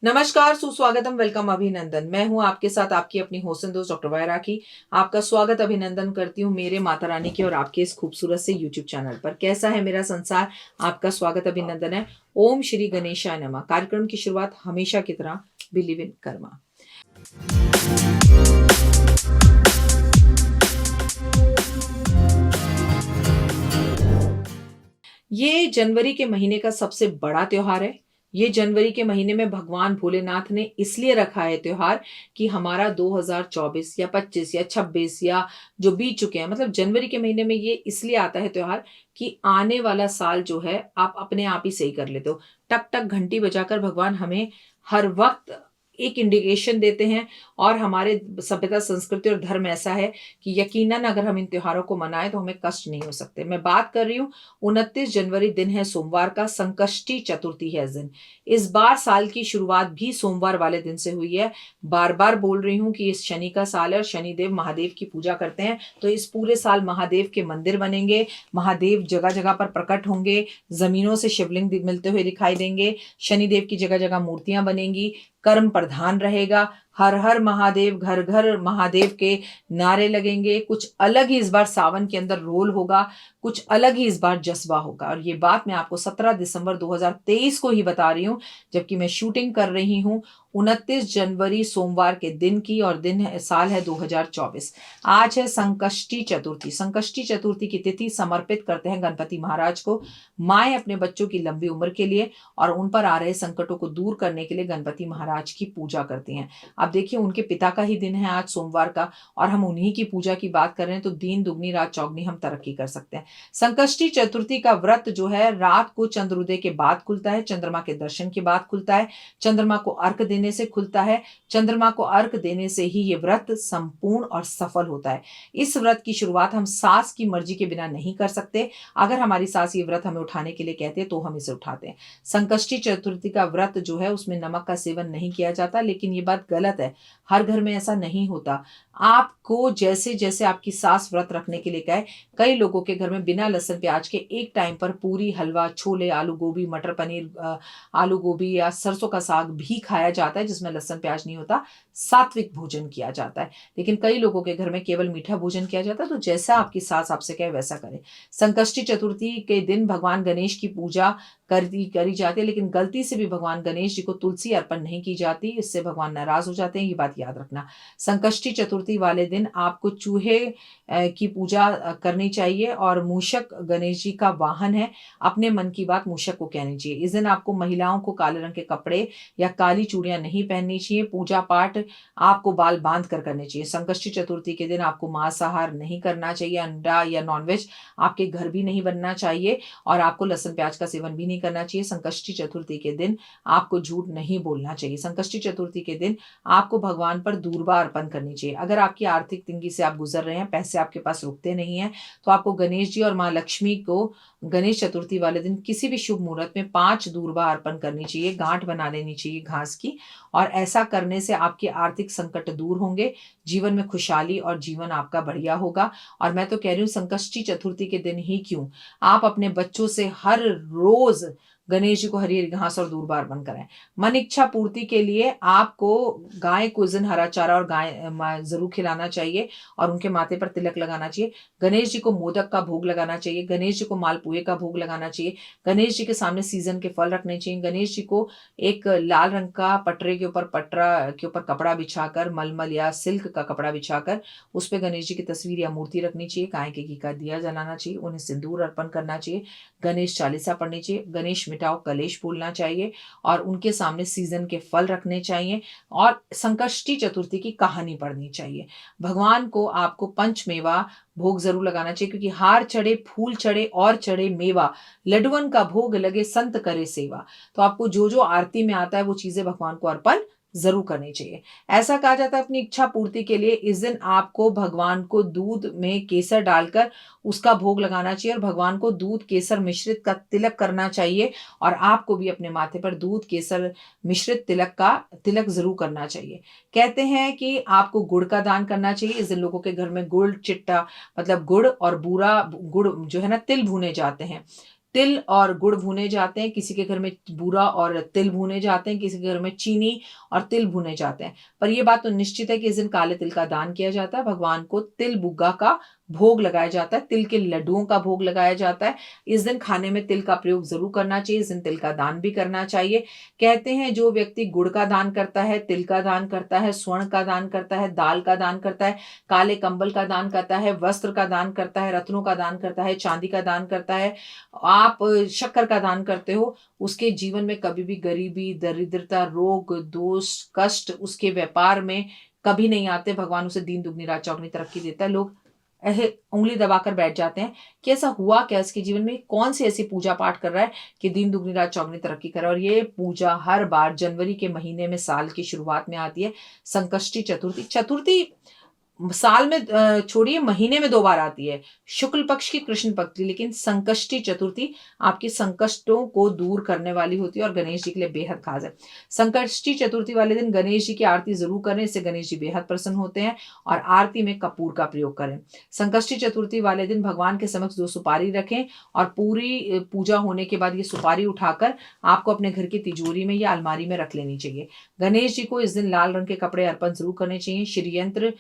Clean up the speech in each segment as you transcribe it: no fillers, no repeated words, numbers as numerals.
नमस्कार, सुस्वागतम, वेलकम, अभिनंदन। मैं हूँ आपके साथ आपकी अपनी होस्ट एंड दोस्त डॉक्टर वाय राखी। आपका स्वागत अभिनंदन करती हूँ मेरे माता रानी के और आपके इस खूबसूरत से यूट्यूब चैनल पर। कैसा है मेरा संसार? आपका स्वागत अभिनंदन है। ओम श्री गणेशाय नमः। कार्यक्रम की शुरुआत हमेशा की तरह बिलीव इन कर्मा। ये जनवरी के महीने का सबसे बड़ा त्योहार है। ये जनवरी के महीने में भगवान भोलेनाथ ने इसलिए रखा है त्योहार कि हमारा 2024 या 25 या 26 या जो बीत चुके हैं, मतलब जनवरी के महीने में ये इसलिए आता है त्योहार कि आने वाला साल जो है आप अपने आप ही सही कर लेते हो। टक टक घंटी बजाकर भगवान हमें हर वक्त एक इंडिकेशन देते हैं। और हमारे सभ्यता, संस्कृति और धर्म ऐसा है कि यकीनन अगर हम इन त्योहारों को मनाएं तो हमें कष्ट नहीं हो सकते। मैं बात कर रही हूँ 29 जनवरी, दिन है सोमवार का, संकष्टी चतुर्थी है इस दिन। इस बार साल की शुरुआत भी सोमवार वाले दिन से हुई है। बार बार बोल रही हूँ कि इस शनि का साल है और शनिदेव महादेव की पूजा करते हैं, तो इस पूरे साल महादेव के मंदिर बनेंगे, महादेव जगह जगह पर प्रकट होंगे, जमीनों से शिवलिंग मिलते हुए दिखाई देंगे, शनिदेव की जगह जगह मूर्तियां बनेंगी, कर्म प्रधान रहेगा, हर हर महादेव, घर घर महादेव के नारे लगेंगे। कुछ अलग ही इस बार सावन के अंदर रोल होगा, कुछ अलग ही इस बार जज्बा होगा। और ये बात मैं आपको 17 दिसंबर 2023 को ही बता रही हूँ, जबकि मैं शूटिंग कर रही हूँ 29 जनवरी सोमवार के दिन की, और दिन है, साल है 2024। आज है संकष्टी चतुर्थी। संकष्टी चतुर्थी की तिथि समर्पित करते हैं गणपति महाराज को। माएँ अपने बच्चों की लंबी उम्र के लिए और उन पर आ रहे संकटों को दूर करने के लिए गणपति महाराज की पूजा करती हैं। अब देखिए, उनके पिता का ही दिन है आज सोमवार का, और हम उन्हीं की पूजा की बात कर रहे हैं, तो दिन दुगनी रात चौगनी हम तरक्की कर सकते हैं। संकष्टी चतुर्थी का व्रत जो है रात को चंद्रोदय के बाद खुलता है, चंद्रमा के दर्शन के बाद खुलता है, चंद्रमा को अर्घ देने से खुलता है। चंद्रमा को अर्घ देने से ही ये व्रत संपूर्ण और सफल होता है। इस व्रत की शुरुआत हम सास की मर्जी के बिना नहीं कर सकते। अगर हमारी सास ये व्रत हमें उठाने के लिए कहते हैं तो हम इसे उठाते हैं। संकष्टी चतुर्थी का व्रत जो है उसमें नमक का सेवन नहीं किया जाता, लेकिन ये बात गलत है। हर घर में ऐसा नहीं होता। आपको जैसे जैसे आपकी सास व्रत रखने के लिए कहे, कई लोगों के घर में बिना लहसुन प्याज के एक टाइम पर पूरी, हलवा, छोले, आलू गोभी, मटर पनीर, आलू गोभी या सरसों का साग भी खाया जाता है जिसमें लहसुन प्याज नहीं होता। सात्विक भोजन किया जाता है। लेकिन कई लोगों के घर में केवल मीठा भोजन किया जाता है, तो जैसा आपकी सास आपसे कहे वैसा करें। संकष्टी चतुर्थी के दिन भगवान गणेश की पूजा करी जाती है, लेकिन गलती से भी भगवान गणेश जी को तुलसी अर्पण नहीं की जाती, इससे भगवान नाराज हो जाते हैं, ये बात याद रखना। संकष्टी चतुर्थी वाले दिन आपको चूहे की पूजा करनी चाहिए, और मूषक गणेश जी का वाहन है। अपने मन की बात मूषक को कहनी चाहिए। इस दिन आपको महिलाओं को काले रंग के कपड़े या काली चूड़ियां नहीं पहननी चाहिए। पूजा पाठ आपको बाल बांध कर करने चाहिए। संकष्टी चतुर्थी के दिन आपको मांसाहार नहीं करना चाहिए, अंडा या नॉनवेज आपके घर भी नहीं बनना चाहिए, और आपको लहसुन प्याज का सेवन भी नहीं करना चाहिए। संकष्टी चतुर्थी के दिन आपको झूठ नहीं बोलना चाहिए। संकष्टी चतुर्थी के दिन आपको भगवान पर दूर्वा अर्पण करनी चाहिए। अगर आपकी आर्थिक तंगी से आप गुजर रहे हैं, पैसे आपके पास रुकते नहीं हैं, तो आपको गणेश जी और माँ लक्ष्मी को गणेश चतुर्थी वाले दिन किसी भी शुभ मुहूर्त में 5 दूर्वा अर्पण करनी चाहिए, गांठ बना लेनी चाहिए घास की। और ऐसा करने से आपके आर्थिक संकट दूर होंगे, जीवन में खुशहाली और जीवन आपका बढ़िया होगा। और मैं तो कह रही हूँ संकष्टी चतुर्थी के दिन ही क्यों, आप अपने बच्चों से हर रोज गणेश जी को हरी हरी घास और दूर्वा अर्पण कराएं। मन इच्छा पूर्ति के लिए आपको गाय को उस दिन हरा चारा और गाय जरूर खिलाना चाहिए, और उनके माथे पर तिलक लगाना चाहिए। गणेश जी को मोदक का भोग लगाना चाहिए, गणेश जी को मालपुए का भोग लगाना चाहिए, गणेश जी के सामने सीजन के फल रखने चाहिए। गणेश जी को एक लाल रंग का पटरे के ऊपर, पटरा के ऊपर कपड़ा बिछाकर, मलमल या सिल्क का कपड़ा बिछाकर उस पर गणेश जी की तस्वीर या मूर्ति रखनी चाहिए। गाय के घी का दिया जलाना चाहिए, उन्हें सिंदूर अर्पण करना चाहिए, गणेश चालीसा पढ़नी चाहिए, गणेश मिटाओ कलेश बोलना चाहिए, और उनके सामने सीजन के फल रखने चाहिए, और संकष्टी चतुर्थी की कहानी पढ़नी चाहिए। भगवान को आपको पंचमेवा भोग जरूर लगाना चाहिए, क्योंकि हार चढ़े, फूल चढ़े और चढ़े मेवा, लड्डुअन का भोग लगे, संत करे सेवा। तो आपको जो जो आरती में आता है वो चीजें भगवान को अर्पण जरूर करनी चाहिए। ऐसा कहा जाता है अपनी इच्छा पूर्ति के लिए इस दिन आपको भगवान को दूध में केसर डालकर उसका भोग लगाना चाहिए, और भगवान को दूध केसर मिश्रित का तिलक करना चाहिए, और आपको भी अपने माथे पर दूध केसर मिश्रित तिलक जरूर करना चाहिए। कहते हैं कि आपको गुड़ का दान करना चाहिए। इस दिन लोगों के घर में गुड़ चिट्टा, मतलब गुड़ और बूरा, गुड़ जो है ना, तिल भुने जाते हैं। तिल और गुड़ भुने जाते हैं, किसी के घर में बूरा और तिल भुने जाते हैं, किसी के घर में चीनी और तिल भुने जाते हैं। पर ये बात तो निश्चित है कि इस दिन काले तिल का दान किया जाता है, भगवान को तिल बुग्गा का भोग लगाया जाता है, तिल के लड्डुओं का भोग लगाया जाता है। इस दिन खाने में तिल का प्रयोग ज़रूर करना चाहिए, इस दिन तिल का दान भी करना चाहिए। कहते हैं जो व्यक्ति गुड़ का दान करता है, तिल का दान करता है, स्वर्ण का दान करता है, दाल का दान करता है, काले कंबल का दान करता है, वस्त्र का दान करता है, रत्नों का दान करता है, चांदी का दान करता है, आप शक्कर का दान करते हो, उसके जीवन में कभी भी गरीबी, दरिद्रता, रोग, दोष, कष्ट उसके व्यापार में कभी नहीं आते। भगवान उसे दीन दुगनी रात चौगनी तरक्की देता है। लोग ऐसे उंगली दबाकर बैठ जाते हैं कि ऐसा हुआ क्या इसके जीवन में, कौन सी ऐसी पूजा पाठ कर रहा है कि दिन दुगनी रात चौगनी तरक्की कर रहा है। और ये पूजा हर बार जनवरी के महीने में साल की शुरुआत में आती है, संकष्टी चतुर्थी। चतुर्थी साल में छोड़िए महीने में 2 बार आती है, शुक्ल पक्ष की, कृष्ण पक्ष की, लेकिन संकष्टी चतुर्थी आपके संकष्टों को दूर करने वाली होती है और गणेश जी के लिए बेहद खास है। संकष्टी चतुर्थी वाले दिन गणेश जी की आरती जरूर करें, इससे गणेश जी बेहद प्रसन्न होते हैं। और आरती में कपूर का प्रयोग करें। संकष्टी चतुर्थी वाले दिन भगवान के समक्ष 2 सुपारी रखें और पूरी पूजा होने के बाद ये सुपारी उठाकर आपको अपने घर की तिजोरी में या अलमारी में रख लेनी चाहिए। गणेश जी को इस दिन लाल रंग के कपड़े अर्पण जरूर करने चाहिए। श्री यंत्र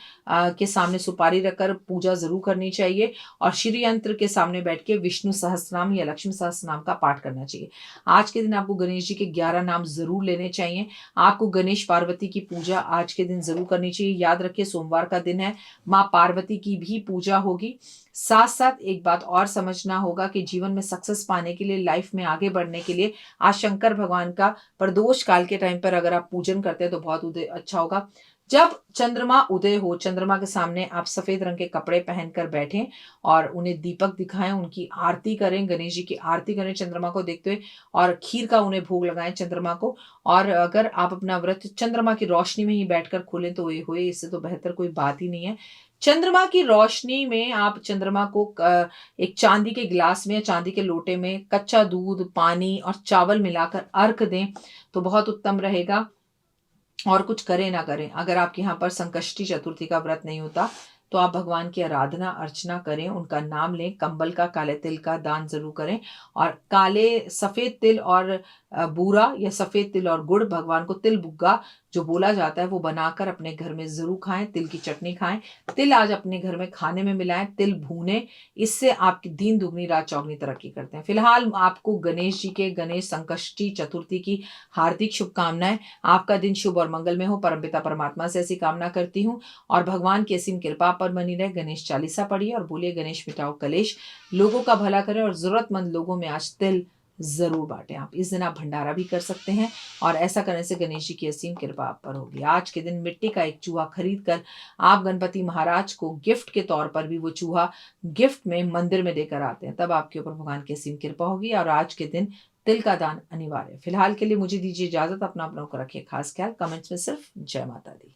के सामने सुपारी रखकर पूजा जरूर करनी चाहिए और श्री यंत्र के सामने बैठ के विष्णु सहस्त्रनाम या लक्ष्मी सहस्त्रनाम का पाठ करना चाहिए। आज के दिन आपको गणेश जी के 11 नाम जरूर लेने चाहिए। आपको गणेश पार्वती की पूजा आज के दिन जरूर करनी चाहिए। याद रखिए सोमवार का दिन है, माँ पार्वती की भी पूजा होगी। साथ साथ एक बात और समझना होगा कि जीवन में सक्सेस पाने के लिए, लाइफ में आगे बढ़ने के लिए आज शंकर भगवान का प्रदोष काल के टाइम पर अगर आप पूजन करते हैं तो बहुत अच्छा होगा। जब चंद्रमा उदय हो, चंद्रमा के सामने आप सफेद रंग के कपड़े पहनकर बैठें और उन्हें दीपक दिखाएं, उनकी आरती करें, गणेश जी की आरती करें चंद्रमा को देखते हुए, और खीर का उन्हें भोग लगाएं चंद्रमा को। और अगर आप अपना व्रत चंद्रमा की रोशनी में ही बैठकर खोलें तो ये हुए, इससे तो बेहतर कोई बात ही नहीं है। चंद्रमा की रोशनी में आप चंद्रमा को एक चांदी के गिलास में या चांदी के लोटे में कच्चा दूध, पानी और चावल मिलाकर अर्घ दें तो बहुत उत्तम रहेगा। और कुछ करें ना करें, अगर आपके यहाँ पर संकष्टी चतुर्थी का व्रत नहीं होता तो आप भगवान की आराधना अर्चना करें, उनका नाम लें, कंबल का, काले तिल का दान जरूर करें। और काले सफेद तिल और बूरा या सफेद तिल और गुड़, भगवान को तिल बुग्गा जो बोला जाता है वो बनाकर अपने घर में जरूर खाएं। तिल की चटनी खाएं, तिल आज अपने घर में खाने में मिलाएं, तिल भूने, इससे आपकी दिन दुगनी रात चौगनी तरक्की करते हैं। फिलहाल आपको गणेश जी के गणेश संकष्टी चतुर्थी की हार्दिक शुभकामनाएं। आपका दिन शुभ और मंगलमय हो, परमपिता परमात्मा से ऐसी कामना करती हूँ और भगवान की असीम कृपा पर बनी रहे। गणेश चालीसा पढ़िए और बोलिए गणेश मिटाओ कलेश, लोगों का भला करें और जरूरतमंद लोगों में आज तिल जरूर बांटें। आप इस दिन आप भंडारा भी कर सकते हैं और ऐसा करने से गणेश जी की असीम कृपा आप पर होगी। आज के दिन मिट्टी का एक चूहा खरीद कर आप गणपति महाराज को गिफ्ट के तौर पर भी वो चूहा गिफ्ट में मंदिर में देकर आते हैं, तब आपके ऊपर भगवान की असीम कृपा होगी। और आज के दिन तिल का दान अनिवार्य। फिलहाल के लिए मुझे दीजिए इजाजत, अपना अपनों को रखिए खास ख्याल। कमेंट्स में सिर्फ जय माता दी।